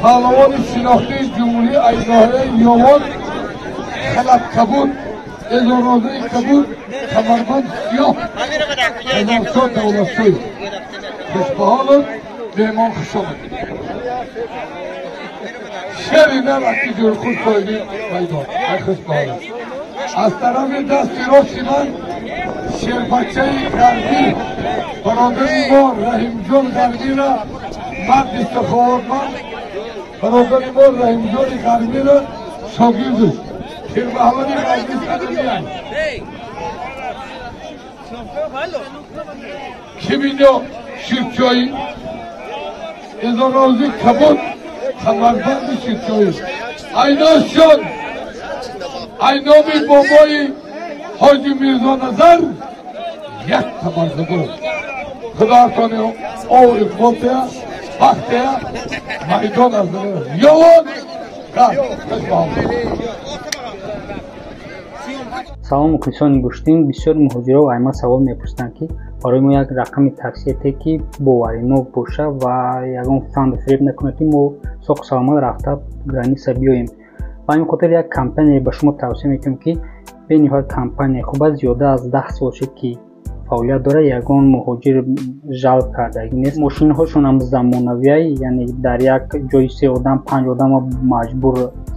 پهلوان شناخته جمهوری ایداره یوان خلط کبود ازارازه کبود کمربند سیاه هزارسا دولتسوی خوشبحالت مهمان خوش آمد شعری نه وقتی جور خود سایدی میدان ای خوشبحالت از طرف دستی راستی من شیربچه غربی برادر ما رحیم جان غربی را مرد سخاوتمند برادر ما رحیم جان غربی را شاگردش شیر محمد غربی صدمی کمینیا شیرچایی ازارازی کبود کمربند شیرچایی ایناش جان اینامی بابای حاجی میرزا نظر یک تمرزده خدا کنه آور اقبالته وقته میدان از داره یوان салом мухлисони гӯштин бисёр муҳоҷиро айма савол мепурсиданд ки барои мо як рақами таксиете ки боваринок боша ва ягон фанду фиреб накунад ки мо соқу саломат рафта граниса биёем ва ҳамин хотир як компания ба шумо тавсия мекунем ки бениҳоят компания хуб аст зиёда аз 10 сол шуд ки фаъолият дорад ягон муҳоҷир жалб кардаги нест мошинҳошон ҳам замонавия яъне дар як ҷои 3 одам 5 одама маҷбур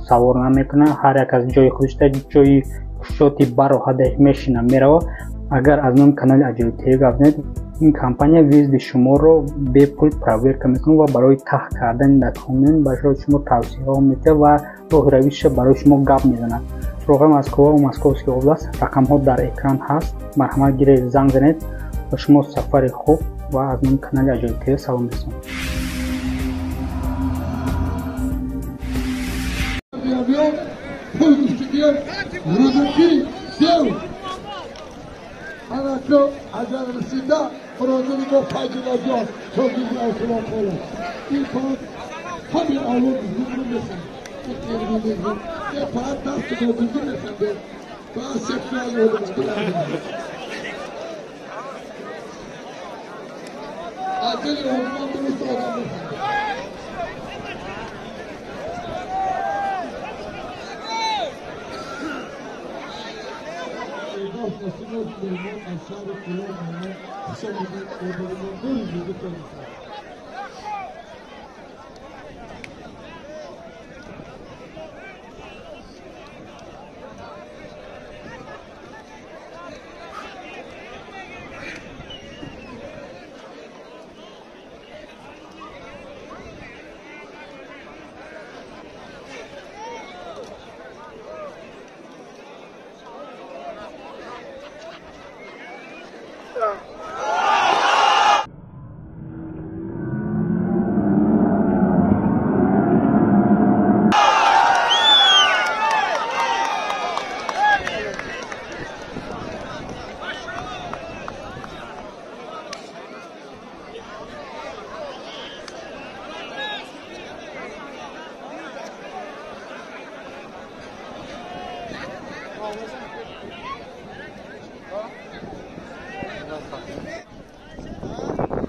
савор намекунанд ҳар як аз ҷои худашда ҷои кушоти бароҳада мешина мерава агар аз номи канали аҷоибтери гавзнед ин компания визди шуморо бепул проверка мекунад ва барои таҳ кардани документ барои шумо тавсияҳо медиҳад ва роҳи равиша барои шумо гап мезанад суроғи Москва ва Московский област рақамҳо дар экран ҳаст марҳамат гиред занг занед ва шумо сафари хуб ва аз номи канали аҷоибтери салом расонам Anakı acar rısında Fırat'ın bu paycılacak çok güzel oturan kola. İlk an tabi alın hızlı mesin. Ya pahat nasıl hızlı mesin de. Daha sektörel olur. Acele olman dürüst olan mesin. Nasıl olsun aşağı kullanmaya kısa bir odalarından yüzü tanışlar.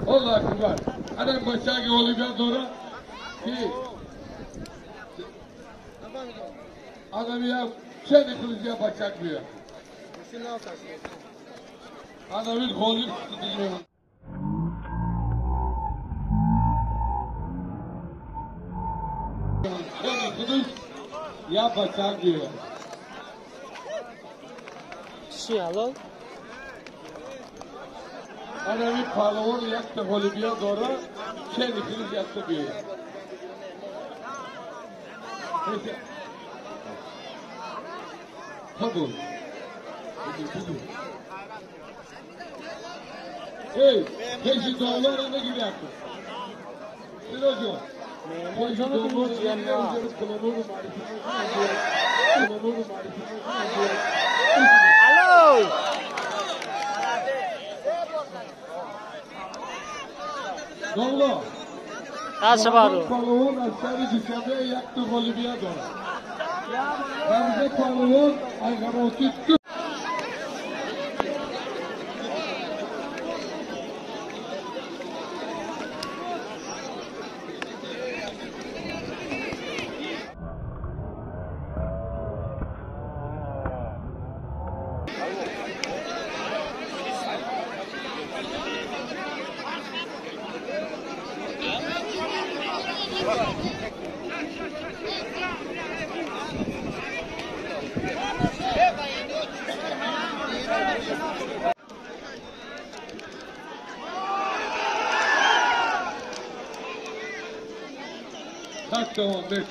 Allah akbar. Adam bachagi olgan sonra ki adam ya çene kılıcıya bıçaklıyor. Adamın kolu tutuyor. Çene kılıç ya bıçaklıyor. Hello. Adamın pehlivan yaktı holibiya doğru çene kılıç yaktı diyor. Neyse. Kabul. Hey, peşi dağlara ne gibi yaptın? Silocu. Peşi dağlara ne gibi yaptın? Hello. Dağla. Nasıl var o? Pehlivan aşağı düşende yaktı holibiya doğru. Ramza pehlivan aygarotı tuttu. Tak tamam bekle.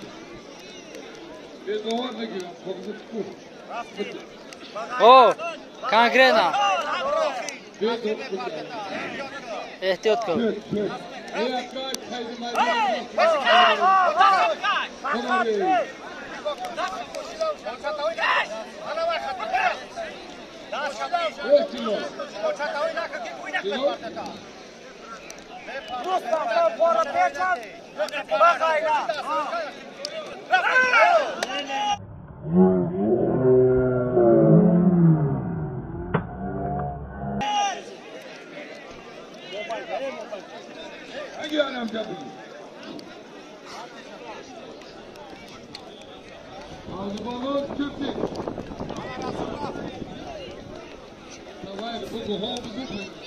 Bir dolar da girelim. Konusu tutur. O, konkretno. Bir dolar. Ehtiyot kıl. Evet, evet. Ayaklar kaydırmayı. Evet, Tino. Tino. Hangi anam yapıyor? Ağzı balon Türkçe. Davay bu gohom bu.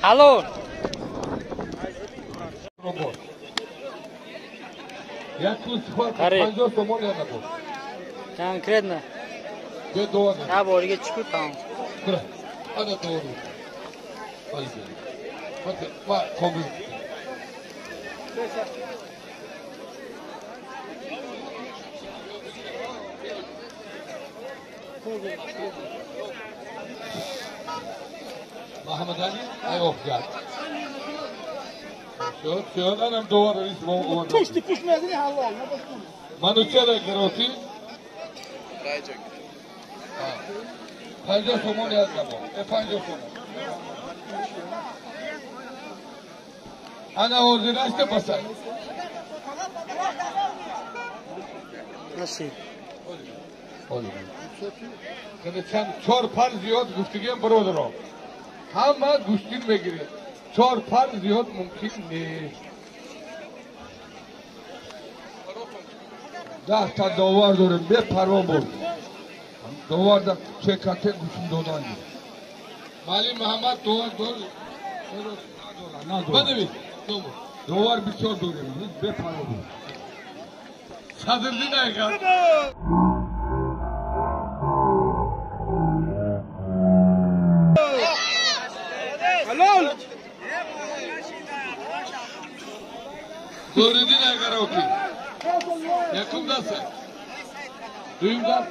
Hallo. Robot. Yakın sıfır Kare. 50 somon yanako. Konkretno. Ve doğru. Ha borga chiqib tamam. Bırak. Ana doğru. Hadi. Hadi. Bak kombi. Muhammed Ali, ay okuyar. Şu anam doğru ismi o. Puştu puşmazını halal. Manuçera Groti. Panca somon yazdım. Panca somon. Ana orijinal işte basar. Nasıl? Oluyor. Şimdi sen çor par ziyod güçlügen brodro. Ama güçlün ve giri. Çor par ziyod mümkün değil. Dahta dovar durun bir parva bol. Dovarda çekate güçlü dodan gibi. Mali Muhammed dovar dur. Bana bir. Dovar bir çor durun. Bir parva bol. Sadırdı ne kadar? Halal. Doğru değil ne kadar okuyayım. Yakındasın. Duyumdan.